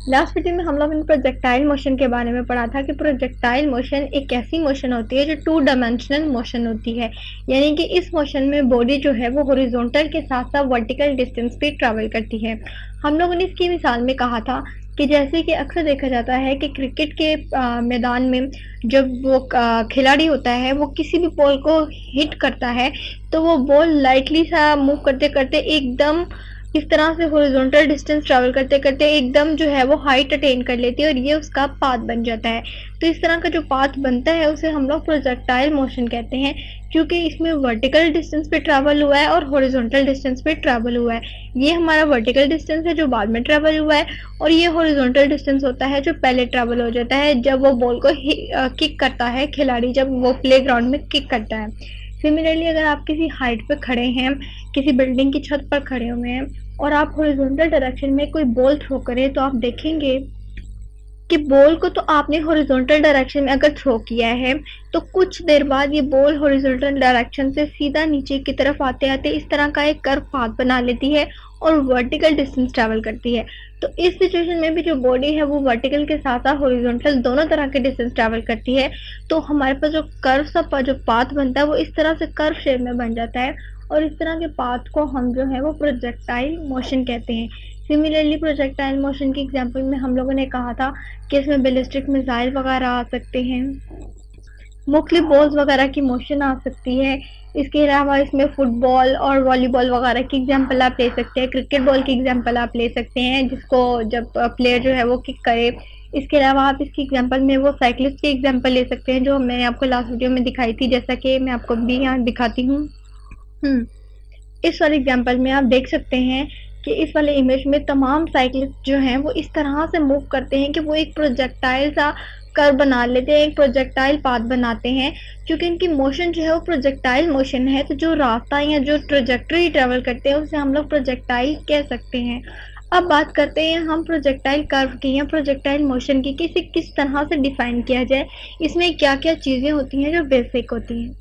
Last video में हम लोग ने प्रोजेक्टाइल मोशन के बारे में पढ़ा था कि प्रोजेक्टाइल मोशन एक ऐसी मोशन होती है जो टू डायमेंशनल मोशन होती है, यानी कि इस मोशन में बॉडी जो है वो हॉरिजॉन्टल के साथ साथ वर्टिकल डिस्टेंस पे ट्रैवल करती है। हम लोगों ने इसकी मिसाल में कहा था कि जैसे कि अक्सर देखा जाता है कि क्रिकेट के मैदान में जब वो खिलाड़ी होता है वो किसी भी बॉल को हिट करता है तो वो बॉल लाइटली सा मूव करते करते एकदम इस तरह से हॉरिजॉन्टल डिस्टेंस ट्रैवल करते करते एकदम जो है वो हाइट अटेन कर लेती है और ये उसका पाथ बन जाता है। तो इस तरह का जो पाथ बनता है उसे हम लोग प्रोजेक्टाइल मोशन कहते हैं, क्योंकि इसमें वर्टिकल डिस्टेंस पे ट्रैवल हुआ है और हॉरिजॉन्टल डिस्टेंस पे ट्रैवल हुआ है। ये हमारा वर्टिकल डिस्टेंस है जो बाद में ट्रैवल हुआ है, और ये हॉरिजॉन्टल डिस्टेंस होता है जो पहले ट्रैवल हो जाता है जब वो बॉल को किक करता है खिलाड़ी, जब वो प्ले ग्राउंड में किक करता है। सिमिलरली अगर आप किसी हाइट पे खड़े हैं, किसी बिल्डिंग की छत पर खड़े हुए हैं और आप हॉरिजॉन्टल डायरेक्शन में कोई बॉल थ्रो करें तो आप देखेंगे कि बॉल को तो आपने हॉरिजॉन्टल डायरेक्शन में अगर थ्रो किया है तो कुछ देर बाद ये बॉल हॉरिजॉन्टल डायरेक्शन से सीधा नीचे की तरफ आते आते इस तरह का एक कर्व पाथ बना लेती है और वर्टिकल डिस्टेंस ट्रैवल करती है। तो इस सिचुएशन में भी जो बॉडी है वो वर्टिकल के साथ साथ हॉरिजॉन्टल दोनों तरह के डिस्टेंस ट्रैवल करती है। तो हमारे पास जो कर्व सा जो पाथ बनता है वो इस तरह से कर्व शेप में बन जाता है, और इस तरह के पाथ को हम जो है वो प्रोजेक्टाइल मोशन कहते हैं। सिमिलरली प्रोजेक्टाइल मोशन की एग्जांपल में हम लोगों ने कहा था कि इसमें बैलिस्टिक मिसाइल वगैरह आ सकते हैं, मुख्तलिफ बॉल्स वगैरह की मोशन आ सकती है। इसके अलावा इसमें फुटबॉल और वॉलीबॉल वगैरह की एग्जांपल आप ले सकते हैं, क्रिकेट बॉल की एग्जांपल आप ले सकते हैं जिसको जब प्लेयर जो है वो किक करे। इसके अलावा आप इसकी एग्जांपल में वो साइकिलिस्ट की एग्जांपल ले सकते हैं जो मैंने आपको लास्ट वीडियो में दिखाई थी, जैसा कि मैं आपको भी यहाँ दिखाती हूँ। इस वाले एग्जांपल में आप देख सकते हैं कि इस वाले इमेज में तमाम साइकिलिस्ट जो हैं वो इस तरह से मूव करते हैं कि वो एक प्रोजेक्टाइल सा कर्व बना लेते हैं, एक प्रोजेक्टाइल पाथ बनाते हैं। क्योंकि इनकी मोशन जो है वो प्रोजेक्टाइल मोशन है, तो जो रास्ता या जो ट्रेजेक्टरी ट्रेवल करते हैं उसे हम लोग प्रोजेक्टाइल कह सकते हैं। अब बात करते हैं हम प्रोजेक्टाइल कर्व की या प्रोजेक्टाइल मोशन की, किसी किस तरह से डिफाइन किया जाए, इसमें क्या क्या चीजें होती हैं जो बेसिक होती हैं।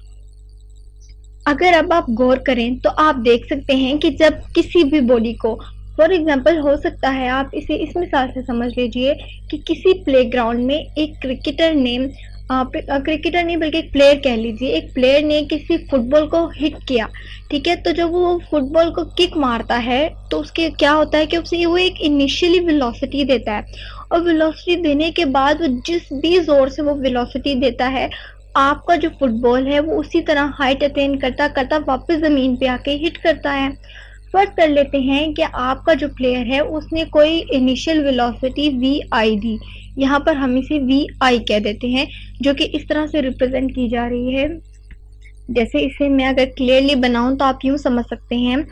अगर अब आप गौर करें तो आप देख सकते हैं कि जब किसी भी बॉडी को, फॉर एग्जांपल हो सकता है आप इसे इस मिसाल से समझ लीजिए कि किसी प्लेग्राउंड में एक क्रिकेटर ने क्रिकेटर नहीं बल्कि एक प्लेयर कह लीजिए, एक प्लेयर ने किसी फुटबॉल को हिट किया, ठीक है। तो जब वो फुटबॉल को किक मारता है तो उसके क्या होता है कि उसे वो एक इनिशियली वेलोसिटी देता है, और वेलोसिटी देने के बाद वो जिस भी जोर से वो वेलोसिटी देता है आपका जो फुटबॉल है वो उसी तरह हाइट अटेन करता करता वापस जमीन पे आके हिट करता है। फर्ज कर लेते हैं कि आपका जो प्लेयर है उसने कोई इनिशियल वेलोसिटी वी आई दी, यहाँ पर हम इसे वी आई कह देते हैं, जो कि इस तरह से रिप्रेजेंट की जा रही है। जैसे इसे मैं अगर क्लियरली बनाऊं तो आप यूं समझ सकते हैं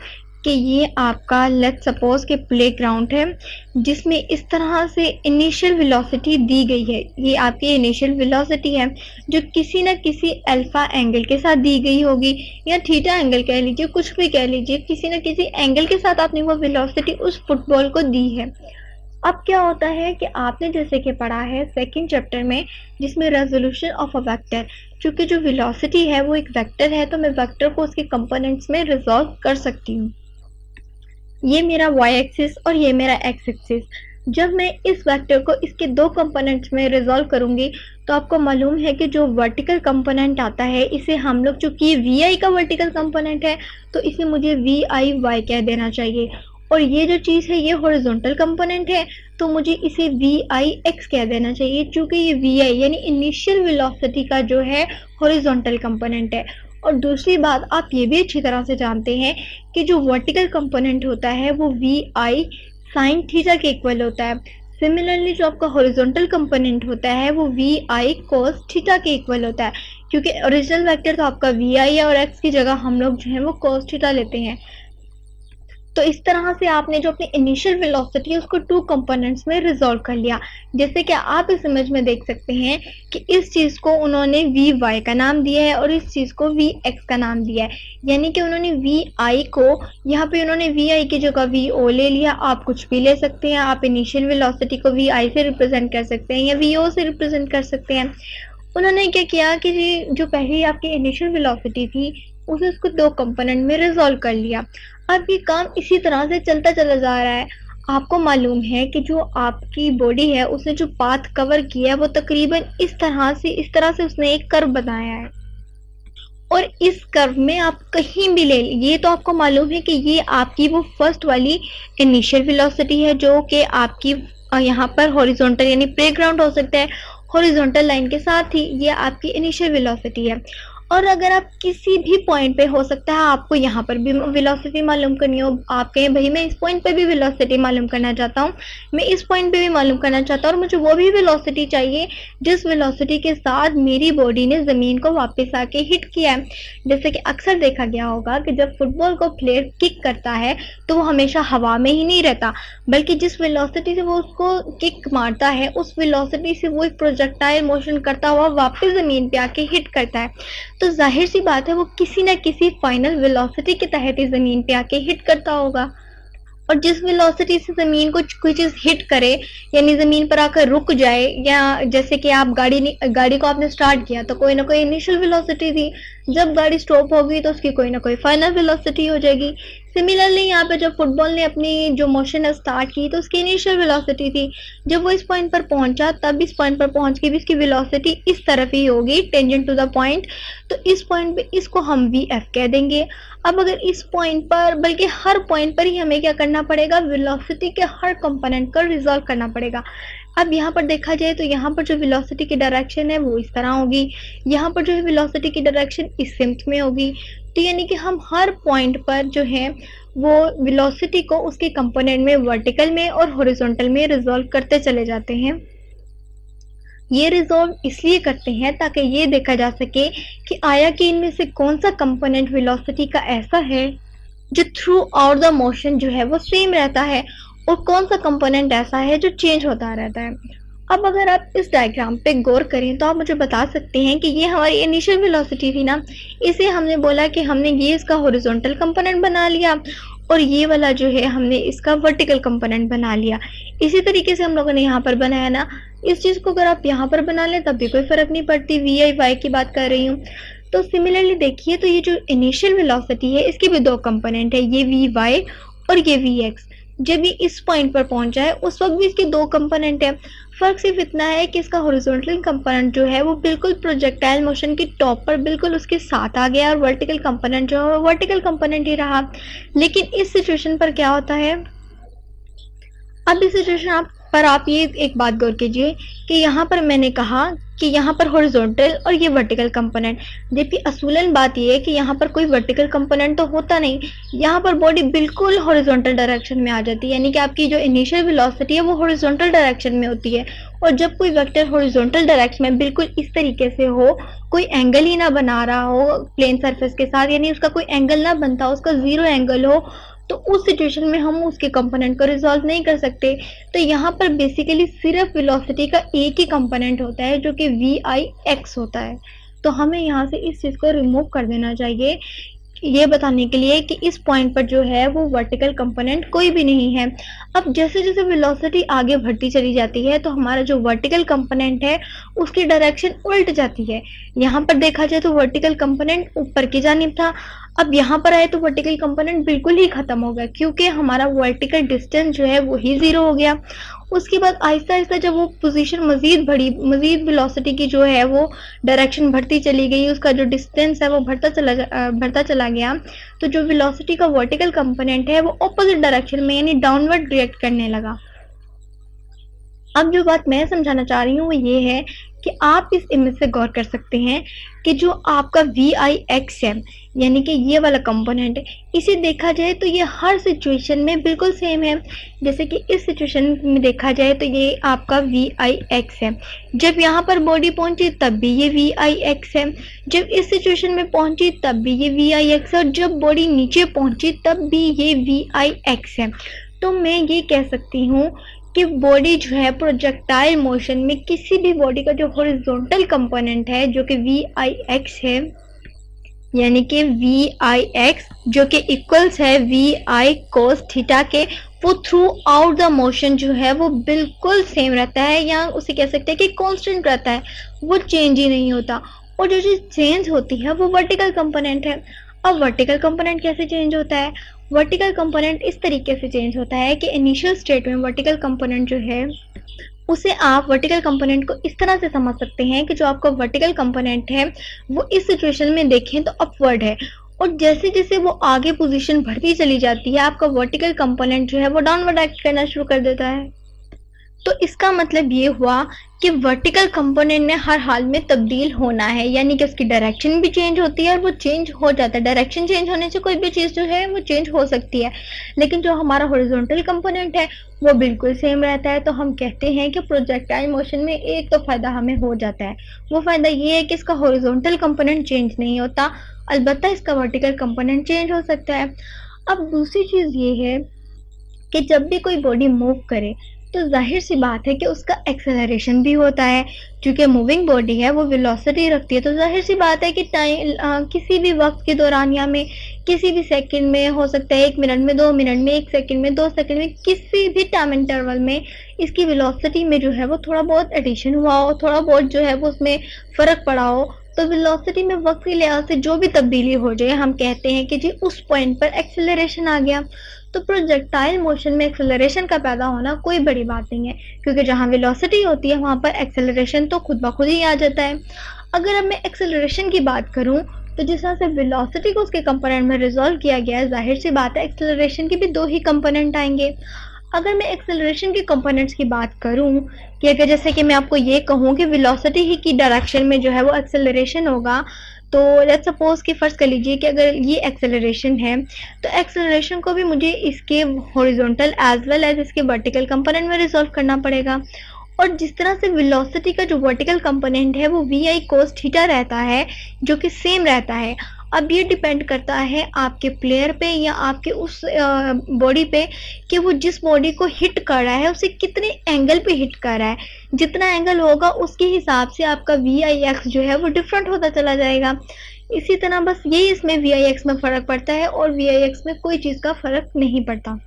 कि ये आपका लेट्स सपोज के प्ले ग्राउंड है जिसमें इस तरह से इनिशियल वेलोसिटी दी गई है। ये आपकी इनिशियल वेलोसिटी है जो किसी न किसी अल्फा एंगल के साथ दी गई होगी, या थीटा एंगल कह लीजिए, कुछ भी कह लीजिए, किसी न किसी एंगल के साथ आपने वो वेलोसिटी उस फुटबॉल को दी है। अब क्या होता है कि आपने जैसे कि पढ़ा है सेकंड चैप्टर में जिसमें रेजोल्यूशन ऑफ अ वेक्टर, चूंकि जो वेलोसिटी है वो एक वेक्टर है तो मैं वेक्टर को उसके कंपोनेंट्स में रिजॉल्व कर सकती हूँ। ये मेरा y एक्सिस और ये मेरा x एक्सिस। जब मैं इस वेक्टर को इसके दो कंपोनेंट्स में रिजॉल्व करूंगी तो आपको मालूम है कि जो वर्टिकल कंपोनेंट आता है इसे हम लोग, चूंकि vi का वर्टिकल कंपोनेंट है तो इसे मुझे vi कह देना चाहिए, और ये जो चीज़ है ये हॉरिजॉन्टल कंपोनेंट है तो मुझे इसे vix कह देना चाहिए, चूंकि ये vi यानी इनिशियल वेलोसिटी का जो है हॉरिजॉन्टल कंपोनेंट है। और दूसरी बात आप ये भी अच्छी तरह से जानते हैं कि जो वर्टिकल कंपोनेंट होता है वो वी आई साइन थीटा के इक्वल होता है। सिमिलरली जो आपका हॉरिजॉन्टल कंपोनेंट होता है वो वी आई कोस थीटा के इक्वल होता है, क्योंकि ओरिजिनल वेक्टर तो आपका वी आई है और एक्स की जगह हम लोग जो है वो कोस थीटा लेते हैं। तो इस तरह से आपने जो अपनी इनिशियल वेलोसिटी है उसको टू कंपोनेंट्स में रिजॉल्व कर लिया। जैसे कि आप इस इमेज में देख सकते हैं कि इस चीज़ को उन्होंने वी वाई का नाम दिया है और इस चीज़ को वी एक्स का नाम दिया है, यानी कि उन्होंने वी आई को यहाँ पे उन्होंने वी आई की जगह वी ओ ले लिया। आप कुछ भी ले सकते हैं, आप इनिशियल वेलोसिटी को वी आई से रिप्रेजेंट कर सकते हैं या वी ओ से रिप्रेजेंट कर सकते हैं। उन्होंने क्या किया कि जो पहली आपकी इनिशियल वेलोसिटी थी उसे उसको दो कंपोनेंट में रिजॉल्व कर लिया। अब ये काम इसी तरह से चलता चला जा रहा है। आपको मालूम है कि जो आपकी बॉडी है उसने जो पाथ कवर किया है वो तकरीबन इस तरह से उसने एक कर्व बनाया है, और इस कर्व में आप कहीं भी ले, ये तो आपको मालूम है कि ये आपकी वो फर्स्ट वाली इनिशियल वेलोसिटी है जो कि आपकी यहाँ पर हॉरिजॉन्टल यानी प्ले ग्राउंड हो सकता है, हॉरिजॉन्टल लाइन के साथ ही ये आपकी इनिशियल वेलोसिटी है। और अगर आप किसी भी पॉइंट पे, हो सकता है आपको यहाँ पर भी वेलोसिटी मालूम करनी हो, आप कहें भाई मैं इस पॉइंट पे भी वेलोसिटी मालूम करना चाहता हूँ, मैं इस पॉइंट पे भी मालूम करना चाहता हूँ, और मुझे वो भी वेलोसिटी चाहिए जिस वेलोसिटी के साथ मेरी बॉडी ने ज़मीन को वापस आके हिट किया है। जैसे कि अक्सर देखा गया होगा कि जब फुटबॉल को प्लेयर किक करता है तो वो हमेशा हवा में ही नहीं रहता, बल्कि जिस वेलोसिटी से वो उसको किक मारता है उस वेलोसिटी से वो एक प्रोजेक्टाइल मोशन करता हुआ वापस ज़मीन पे आके हिट करता है। तो जाहिर सी बात है वो किसी न किसी फाइनल वेलोसिटी के तहत ही ज़मीन पे आके हिट करता होगा। और जिस वेलोसिटी से ज़मीन को कोई चीज़ हिट करे, यानी ज़मीन पर आकर रुक जाए, या जैसे कि आप गाड़ी को आपने स्टार्ट किया तो कोई ना कोई इनिशियल वेलोसिटी थी, जब गाड़ी स्टॉप होगी तो उसकी कोई ना कोई फाइनल वेलोसिटी हो जाएगी। सिमिलरली यहाँ पे जब फुटबॉल ने अपनी जो मोशन है स्टार्ट की तो उसकी इनिशियल वेलोसिटी थी, जब वो इस पॉइंट पर पहुंचा तब इस पॉइंट पर पहुंच के भी इसकी वेलोसिटी इस तरफ ही होगी, टेंजेंट टू द पॉइंट। तो इस पॉइंट पे इसको हम वी एफ कह देंगे। अब अगर इस पॉइंट पर, बल्कि हर पॉइंट पर ही हमें क्या करना पड़ेगा, वेलोसिटी के हर कंपोनेंट को रिजॉल्व करना पड़ेगा। अब यहाँ पर देखा जाए तो यहाँ पर जो वेलोसिटी की डायरेक्शन है वो इस तरह होगी, यहाँ पर जो है वेलोसिटी की डायरेक्शन इस सिम्त में होगी। तो यानी कि हम हर पॉइंट पर जो है वो वेलोसिटी को उसके कंपोनेंट में वर्टिकल में और हॉरिजॉन्टल में रिजॉल्व करते चले जाते हैं। ये रिजॉल्व इसलिए करते हैं ताकि ये देखा जा सके कि आया कि इनमें से कौन सा कंपोनेंट वेलोसिटी का ऐसा है जो थ्रू आउट द मोशन जो है वो सेम रहता है, और कौन सा कंपोनेंट ऐसा है जो चेंज होता रहता है। अब अगर आप इस डायग्राम पे गौर करें तो आप मुझे बता सकते हैं कि ये हमारी इनिशियल वेलोसिटी थी ना, इसे हमने बोला कि हमने ये इसका हॉरिजॉन्टल कंपोनेंट बना लिया, और ये वाला जो है हमने इसका वर्टिकल कंपोनेंट बना लिया। इसी तरीके से हम लोगों ने यहाँ पर बनाया ना, इस चीज़ को अगर आप यहाँ पर बना लें तब भी कोई फ़र्क नहीं पड़ती, वी आई वाई की बात कर रही हूँ। तो सिमिलरली देखिए, तो ये जो इनिशियल वेलोसिटी है इसके भी दो कंपोनेंट है, ये वी वाई और ये वी एक्स। जब ये इस पॉइंट पर पहुंचा है उस वक्त भी इसके दो कंपोनेंट है। फर्क सिर्फ इतना है कि इसका हॉरिजॉन्टल कंपोनेंट जो है वो बिल्कुल प्रोजेक्टाइल मोशन की टॉप पर बिल्कुल उसके साथ आ गया, और वर्टिकल कंपोनेंट जो है वर्टिकल कंपोनेंट ही रहा। लेकिन इस सिचुएशन पर क्या होता है, अब इस सिचुएशन पर आप ये एक बात गौर कीजिए कि यहाँ पर मैंने कहा कि यहाँ पर हॉरिजॉन्टल और ये वर्टिकल कंपोनेंट, जबकि असूलन बात ये है कि यहाँ पर कोई वर्टिकल कंपोनेंट तो होता नहीं, यहाँ पर बॉडी बिल्कुल हॉरिजॉन्टल डायरेक्शन में आ जाती है, यानी कि आपकी जो इनिशियल वेलोसिटी है वो हॉरिजॉन्टल डायरेक्शन में होती है। और जब कोई वेक्टर हॉरिजॉन्टल डायरेक्शन में बिल्कुल इस तरीके से हो, कोई एंगल ही ना बना रहा हो प्लेन सरफेस के साथ, यानी उसका कोई एंगल ना बनता हो, उसका जीरो एंगल हो, तो उस सिचुएशन में हम उसके कंपोनेंट को रिजॉल्व नहीं कर सकते। तो यहाँ पर बेसिकली सिर्फ वेलोसिटी का एक ही कंपोनेंट होता है जो कि वी आई एक्स होता है। तो हमें यहाँ से इस चीज़ को रिमूव कर देना चाहिए, ये बताने के लिए कि इस पॉइंट पर जो है वो वर्टिकल कंपोनेंट कोई भी नहीं है। अब जैसे जैसे वेलोसिटी आगे बढ़ती चली जाती है तो हमारा जो वर्टिकल कंपोनेंट है उसकी डायरेक्शन उल्ट जाती है। यहाँ पर देखा जाए तो वर्टिकल कंपोनेंट ऊपर की जानिब था, अब यहाँ पर आए तो वर्टिकल कंपोनेंट बिल्कुल ही खत्म हो गया, क्योंकि हमारा वर्टिकल डिस्टेंस जो है वो ही जीरो हो गया। उसके बाद आहिस्ता आहिस्ता जब वो पोजीशन मजीद बढ़ी, मजीद वेलोसिटी की जो है वो डायरेक्शन बढ़ती चली गई, उसका जो डिस्टेंस है वो बढ़ता चला गया, तो जो वेलोसिटी का वर्टिकल कंपोनेंट है वो ऑपोजिट डायरेक्शन में यानी डाउनवर्ड रिएक्ट करने लगा। अब जो बात मैं समझाना चाह रही हूँ वो ये है कि आप इस इमेज से गौर कर सकते हैं कि जो आपका वी आई एक्स है, यानी कि ये वाला कंपोनेंट है, इसे देखा जाए तो ये हर सिचुएशन में बिल्कुल सेम है। जैसे कि इस सिचुएशन में देखा जाए तो ये आपका वी आई एक्स है, जब यहाँ पर बॉडी पहुंची तब भी ये वी आई एक्स है, जब इस सिचुएशन में पहुंची तब भी ये वी आई एक्स है, और जब बॉडी नीचे पहुंची तब भी ये वी आई एक्स है। तो मैं ये कह सकती हूँ कि बॉडी जो है प्रोजेक्टाइल मोशन में किसी भी बॉडी का जो हॉरिजॉन्टल कंपोनेंट है जो कि वी आई एक्स है, यानी कि वी आई एक्स जो कि इक्वल्स है वी आई कोस थीटा के, वो थ्रू आउट द मोशन जो है वो बिल्कुल सेम रहता है, या उसे कह सकते हैं कि कांस्टेंट रहता है, वो चेंज ही नहीं होता। और जो चीज़ चेंज होती है वो वर्टिकल कंपोनेंट है। अब वर्टिकल कंपोनेंट कैसे चेंज होता है, वर्टिकल कंपोनेंट इस तरीके से चेंज होता है कि इनिशियल स्टेट में वर्टिकल कंपोनेंट जो है उसे आप वर्टिकल कंपोनेंट को इस तरह से समझ सकते हैं कि जो आपका वर्टिकल कंपोनेंट है वो इस सिचुएशन में देखें तो अपवर्ड है, और जैसे जैसे वो आगे पोजीशन बढ़ती चली जाती है आपका वर्टिकल कंपोनेंट जो है वो डाउनवर्ड एक्ट करना शुरू कर देता है। तो इसका मतलब ये हुआ कि वर्टिकल कंपोनेंट ने हर हाल में तब्दील होना है, यानी कि उसकी डायरेक्शन भी चेंज होती है और वो चेंज हो जाता है। डायरेक्शन चेंज होने से कोई भी चीज़ जो है वो चेंज हो सकती है, लेकिन जो हमारा हॉरिजॉन्टल कंपोनेंट है वो बिल्कुल सेम रहता है। तो हम कहते हैं कि प्रोजेक्टाइल मोशन में एक तो फ़ायदा हमें हो जाता है, वो फ़ायदा ये है कि इसका हॉरिजॉन्टल कंपोनेंट चेंज नहीं होता, अलबत्ता इसका वर्टिकल कंपोनेंट चेंज हो सकता है। अब दूसरी चीज़ ये है कि जब भी कोई बॉडी मूव करे तो जाहिर सी बात है कि उसका एक्सेलरेशन भी होता है। चूँकि मूविंग बॉडी है वो वेलोसिटी रखती है, तो जाहिर सी बात है कि किसी भी वक्त के दौरान या में किसी भी सेकंड में हो सकता है, 1 मिनट में, 2 मिनट में, 1 सेकंड में, 2 सेकंड में, किसी भी टाइम इंटरवल में इसकी वेलोसिटी में जो है वो थोड़ा बहुत एडिशन हुआ हो, थोड़ा बहुत जो है वो उसमें फ़र्क पड़ा हो, तो वेलोसिटी में वक्त के लिहाज से जो भी तब्दीली हो जाए हम कहते हैं कि जी उस पॉइंट पर एक्सेलरेशन आ गया। तो प्रोजेक्टाइल मोशन में एक्सेलरेशन का पैदा होना कोई बड़ी बात नहीं है, क्योंकि जहाँ वेलोसिटी होती है वहाँ पर एक्सेलरेशन तो खुद ब खुद ही आ जाता है। अगर अब मैं एक्सेलरेशन की बात करूँ तो जिस तरह से वेलोसिटी को उसके कंपोनेंट में रिजॉल्व किया गया है, जाहिर सी बात है एक्सेलरेशन के भी 2 ही कंपोनेंट आएंगे। अगर मैं एक्सेलरेशन के कंपोनेंट्स की बात करूं कि अगर जैसे कि मैं आपको ये कहूं कि वेलोसिटी ही की डायरेक्शन में जो है वो एक्सेलरेशन होगा, तो लेट्स सपोज कि फ़र्ज़ कर लीजिए कि अगर ये एक्सेलरेशन है तो एक्सेलरेशन को भी मुझे इसके हॉरिजॉन्टल एज वेल एज इसके वर्टिकल कंपोनेंट में रिजॉल्व करना पड़ेगा। और जिस तरह से वेलोसिटी का जो वर्टिकल कंपोनेंट है वो वी आई कोस थीटा रहता है, जो कि सेम रहता है। अब ये डिपेंड करता है आपके प्लेयर पे या आपके उस बॉडी पे कि वो जिस बॉडी को हिट कर रहा है उसे कितने एंगल पे हिट कर रहा है। जितना एंगल होगा उसके हिसाब से आपका वी आई एक्स जो है वो डिफरेंट होता चला जाएगा। इसी तरह बस यही इसमें वी आई एक्स में फ़र्क पड़ता है और वी आई एक्स में कोई चीज़ का फ़र्क नहीं पड़ता।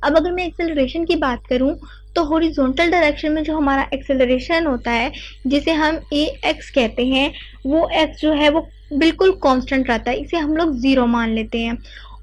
अब अगर मैं एक्सेलरेशन की बात करूं तो हॉरिजॉन्टल डायरेक्शन में जो हमारा एक्सेलरेशन होता है जिसे हम ए एक्स कहते हैं, वो एक्स जो है वो बिल्कुल कांस्टेंट रहता है, इसे हम लोग 0 मान लेते हैं।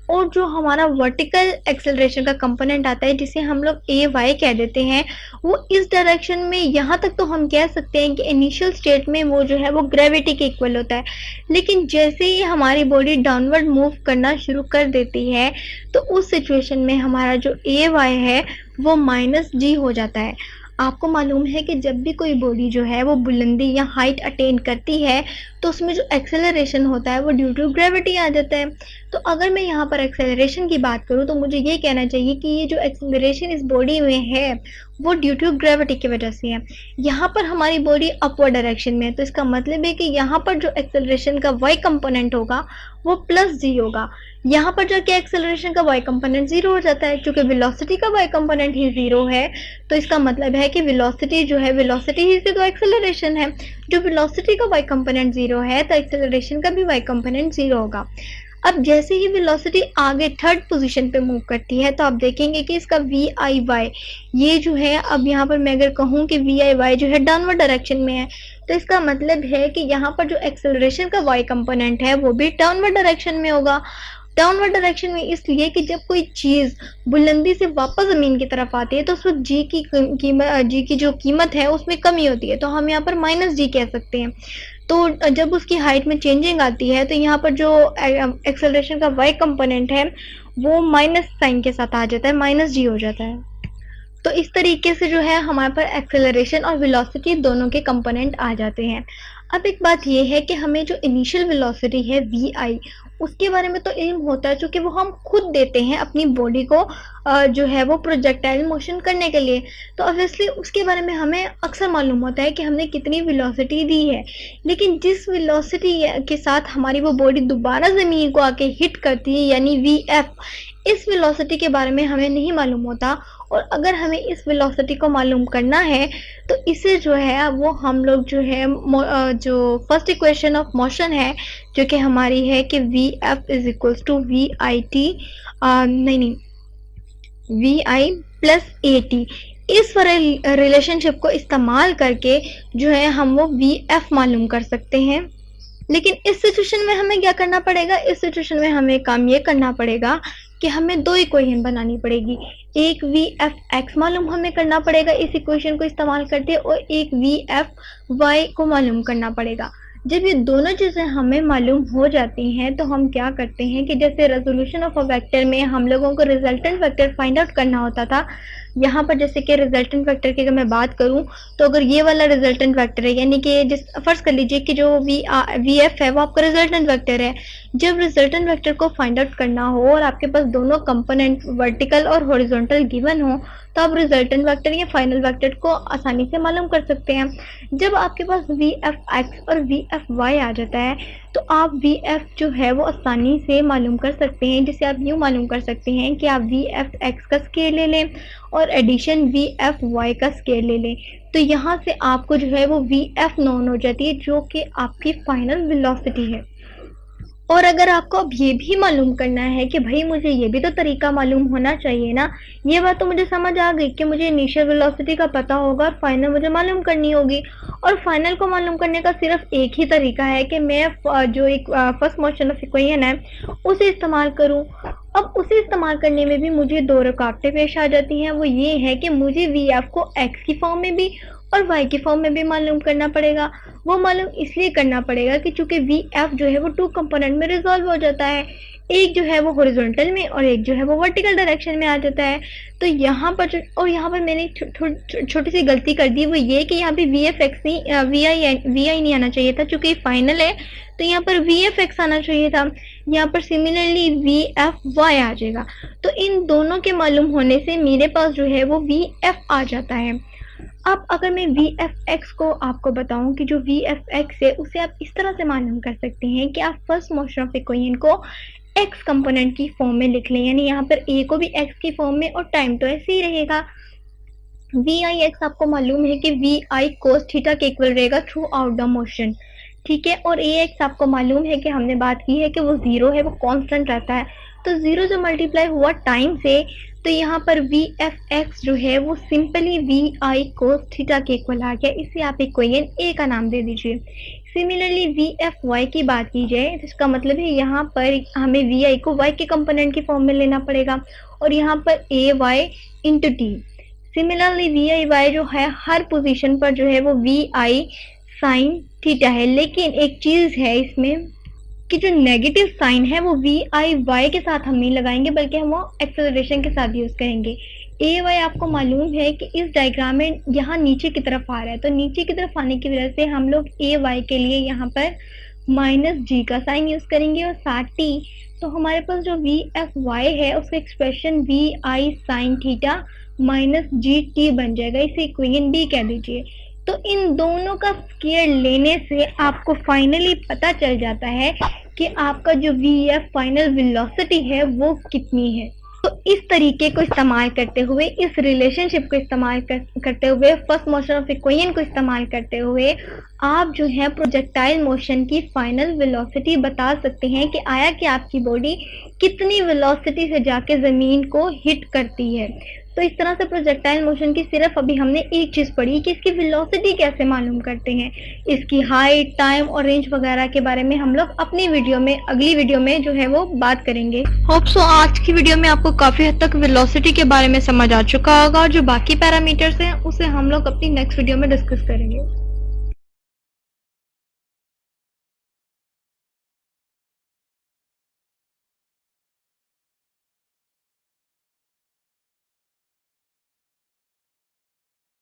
और जो हमारा वर्टिकल एक्सेलरेशन का कंपोनेंट आता है जिसे हम लोग ए वाई कह देते हैं, वो इस डायरेक्शन में यहाँ तक तो हम कह सकते हैं कि इनिशियल स्टेट में वो जो है वो ग्रेविटी के इक्वल होता है। लेकिन जैसे ही हमारी बॉडी डाउनवर्ड मूव करना शुरू कर देती है तो उस सिचुएशन में हमारा जो ए वाई है वो माइनस जी हो जाता है। आपको मालूम है कि जब भी कोई बॉडी जो है वो बुलंदी या हाइट अटेन करती है तो उसमें जो एक्सेलरेशन होता है वो ड्यू टू ग्रेविटी आ जाता है। तो अगर मैं यहाँ पर एक्सेलरेशन की बात करूँ तो मुझे ये कहना चाहिए कि ये जो एक्सेलरेशन इस बॉडी में है वो ड्यू टू ग्रेविटी की वजह से है। यहाँ पर हमारी बॉडी अपवर्ड डायरेक्शन में है, तो इसका मतलब है कि यहाँ पर जो एक्सेलरेशन का वाई कंपोनेंट होगा वो प्लस जी होगा। यहाँ पर जाके एक्सेलरेशन का वाई कंपोनेंट 0 हो जाता है, क्योंकि वेलोसिटी का वाई कंपोनेंट ही 0 है। तो इसका मतलब है कि वेलोसिटी जो है, वेलोसिटी ही से तो एक्सेलरेशन है, जो वेलोसिटी का वाई कंपोनेंट 0 है तो एक्सेलरेशन का भी वाई कंपोनेंट 0 होगा। अब जैसे ही वेलोसिटी आगे थर्ड पोजीशन पे मूव करती है तो आप देखेंगे कि इसका वी आई वाई ये जो है, अब यहाँ पर मैं अगर कहूँ कि वी आई वाई जो है डाउनवर्ड डायरेक्शन में है, तो इसका मतलब है कि यहाँ पर जो एक्सेलरेशन का वाई कंपोनेंट है वो भी डाउनवर्ड डायरेक्शन में होगा। डाउनवर्ड डायरेक्शन में इसलिए कि जब कोई चीज़ बुलंदी से वापस ज़मीन की तरफ आती है तो उस वक्त जी की जो कीमत है उसमें कमी होती है, तो हम यहाँ पर माइनस जी कह सकते हैं। तो जब उसकी हाइट में चेंजिंग आती है तो यहाँ पर जो एक्सेलरेशन का वाई कंपोनेंट है वो माइनस साइन के साथ आ जाता है, माइनस जी हो जाता है। तो इस तरीके से जो है हमारे पास एक्सेलरेशन और वेलोसिटी दोनों के कंपोनेंट आ जाते हैं। अब एक बात ये है कि हमें जो इनिशियल वेलोसिटी है वी आई उसके बारे में तो इल्म होता है, क्योंकि वो हम खुद देते हैं अपनी बॉडी को जो है वो प्रोजेक्टाइल मोशन करने के लिए, तो ऑब्वियसली उसके बारे में हमें अक्सर मालूम होता है कि हमने कितनी वेलोसिटी दी है। लेकिन जिस वेलोसिटी के साथ हमारी वो बॉडी दोबारा ज़मीन को आके हिट करती है यानी वी एफ, इस वेलोसिटी के बारे में हमें नहीं मालूम होता। और अगर हमें इस वेलोसिटी को मालूम करना है तो इसे जो है वो हम लोग जो है जो फर्स्ट इक्वेशन ऑफ मोशन है जो कि हमारी है कि V F is equals to V I T नहीं V I plus A T, इस रिलेशनशिप को इस्तेमाल करके जो है हम वो वी एफ मालूम कर सकते हैं। लेकिन इस सिचुएशन में हमें क्या करना पड़ेगा, इस सिचुएशन में हमें काम ये करना पड़ेगा कि हमें 2 इक्वेशन बनानी पड़ेगी। एक Vf(x) मालूम हमें करना पड़ेगा इस इक्वेशन को इस्तेमाल करते, और एक Vfy को मालूम करना पड़ेगा। जब ये दोनों चीज़ें हमें मालूम हो जाती हैं तो हम क्या करते हैं कि जैसे रेज़ोल्यूशन ऑफ अ वेक्टर में हम लोगों को रिजल्टेंट वेक्टर फाइंड आउट करना होता था, यहाँ पर जैसे कि रिजल्टेंट वेक्टर की अगर मैं बात करूँ तो अगर ये वाला रिजल्टेंट वेक्टर है, यानी कि जिस फर्ज कर लीजिए कि जो Vf है वो आपका रिजल्टेंट वेक्टर है। जब रिजल्टेंट वेक्टर को फाइंड आउट करना हो और आपके पास दोनों कंपोनेंट वर्टिकल और हॉरिजॉन्टल गिवन हो, तो आप रिजल्टेंट वेक्टर या फाइनल वेक्टर को आसानी से मालूम कर सकते हैं। जब आपके पास Vf(x) और Vfy आ जाता है तो आप Vf जो है वो आसानी से मालूम कर सकते हैं, जिसे आप यूँ मालूम कर सकते हैं कि आप Vf(x) का स्केयर ले लें और एडिशन Vfy का स्केयर ले लें, तो यहाँ से आपको जो है वो Vf नोन हो जाती है, जो कि आपकी फाइनल वेलोसिटी है। और अगर आपको अब ये भी मालूम करना है कि भाई मुझे ये भी तो तरीका मालूम होना चाहिए ना, ये बात तो मुझे समझ आ गई कि मुझे इनिशियल वेलोसिटी का पता होगा और फाइनल मुझे मालूम करनी होगी, और फाइनल को मालूम करने का सिर्फ एक ही तरीका है कि मैं जो एक फर्स्ट मोशन ऑफ इक्वेशन है उसे इस्तेमाल करूँ। अब उसे इस्तेमाल करने में भी मुझे 2 रुकावटें पेश आ जाती हैं। वो ये है कि मुझे Vf को x की फॉर्म में भी और y की फॉर्म में भी मालूम करना पड़ेगा। वो मालूम इसलिए करना पड़ेगा कि चूंकि Vf जो है वो 2 कंपोनेंट में रिजॉल्व हो जाता है, एक जो है वो हॉरिजॉन्टल में और एक जो है वो वर्टिकल डायरेक्शन में आ जाता है। तो यहाँ पर और यहाँ पर मैंने छोटी सी गलती कर दी, वो ये कि यहाँ पे Vf(x) नहीं Vi नहीं आना चाहिए था, चूंकि फाइनल है तो यहाँ पर Vf(x) आना चाहिए था। यहाँ पर सिमिलरली Vfy आ जाएगा। तो इन दोनों के मालूम होने से मेरे पास जो है वो Vf आ जाता है। अब अगर मैं Vf(x) को आपको बताऊं कि जो Vf(x) है उसे आप इस तरह से मालूम कर सकते हैं कि आप फर्स्ट मोशन ऑफ इक्वेशन को x कंपोनेंट की फॉर्म में लिख लें, यानी यहाँ पर a को भी x की फॉर्म में और टाइम तो ऐसे ही रहेगा। Vix आपको मालूम है कि Vi cos थीटा के इक्वल रहेगा थ्रू आउट द मोशन, ठीक है। और Ax आपको मालूम है कि हमने बात की है कि वो 0 है, वो कांस्टेंट रहता है। तो 0 जो मल्टीप्लाई हुआ टाइम से, तो यहाँ पर Vf(x) जो है वो सिंपली Vi cos थीटा के इक्वल आ गया। इसे आप इक्वेशन A का नाम दे दीजिए। सिमिलरली Vfy की बात की जाए तो इसका मतलब है यहाँ पर हमें Vi को y के कंपोनेंट की फॉर्म में लेना पड़ेगा, और यहाँ पर Ay into T. Similarly Vy जो है हर पोजीशन पर जो है वो Vi साइन थीटा है, लेकिन एक चीज है इसमें कि जो नेगेटिव साइन है वो Vy के साथ हम नहीं लगाएंगे, बल्कि हम वो एक्सेलरेशन के साथ यूज करेंगे। Ay आपको मालूम है कि इस डायग्राम में यहाँ नीचे की तरफ आ रहा है, तो नीचे की तरफ आने की वजह से हम लोग Ay के लिए यहाँ पर -g का साइन यूज करेंगे और साथ t। तो हमारे पास जो Vfy है उसका expression Vi sine theta -gt बन जाएगा। इसे इक्वेशन B कह दीजिए। तो इन दोनों का स्केयर लेने से आपको फाइनली पता चल जाता है कि आपका जो Vf फाइनल वेलोसिटी है वो कितनी है। तो इस तरीके को इस्तेमाल करते हुए, इस रिलेशनशिप को इस्तेमाल करते हुए, फर्स्ट मोशन ऑफ इक्वेशन को इस्तेमाल करते हुए आप जो है प्रोजेक्टाइल मोशन की फाइनल वेलोसिटी बता सकते हैं कि आया कि आपकी बॉडी कितनी वेलोसिटी से जाके ज़मीन को हिट करती है। तो इस तरह से प्रोजेक्टाइल मोशन की सिर्फ अभी हमने एक चीज़ पढ़ी कि इसकी वेलोसिटी कैसे मालूम करते हैं। इसकी हाइट, टाइम और रेंज वगैरह के बारे में हम लोग अपनी वीडियो में, अगली वीडियो में जो है वो बात करेंगे। होप सो आज की वीडियो में आपको काफ़ी हद तक वेलोसिटी के बारे में समझ आ चुका होगा, और जो बाकी पैरामीटर्स हैं उसे हम लोग अपनी नेक्स्ट वीडियो में डिस्कस करेंगे।